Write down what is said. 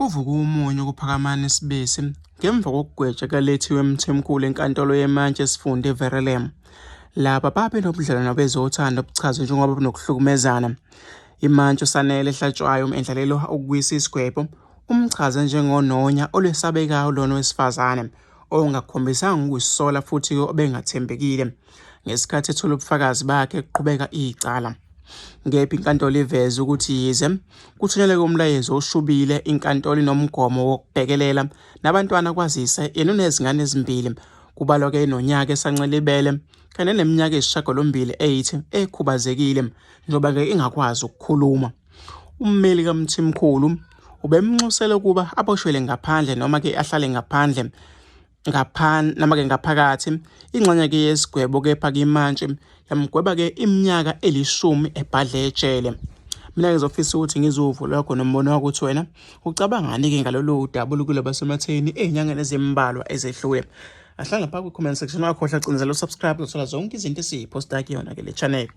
Kuvuka umunyu kuPhakamani Sibisi ngemva kokugwetshwa lethiwe Mthimkhulu enkantolo yemantshi esifunda eVerulam. Laba babe nobudlelwano bezothando obuchazwe njengoba bunokuhlukumezana. Imantshi uSanele Hlatshwayo endlalelo ukubuyisa isigwebo umchaze njengononya olwesabekayo lona wesifazane ongakhombisanga ukuzisola futhi obengathembekile ngesikhathi ethola ubufakazi bakhe eqhubeka icala. Ngephi inkantolo iveza ukuthi yize kuthunyelwe umlayezo oshubile inkantolo inomgomo wokubhekelela nabantwana kwazise yena unezingane ezimbili kubalwa ke nonyaka esancela ibele kanye neminyaka eyisishiyagalombili eyithi ekhubazekile njengoba ke ingakwazi ukukhuluma. Ummeli kaMthimkhulu ubemnxusela ukuba aboshwele ngaphandle noma ke ahlale ngaphandle ngaphakathi ingxenye ke yesigwebo kepha ke imantshi yamgweba ke iminyaka 10 ebhadle ejele. Mina ngizofisa ukuthi ngizuvula lokho nombono wakho ukuthi wena ucabangani ke ngalolu daba olukule basematheni ezinyangeni ezimbalwa ezedlule. Ahlala lapha ku comment section wakho, hla cinzela usubscribe uzothola zonke izinto esiyiphosta kuyona ke le channel.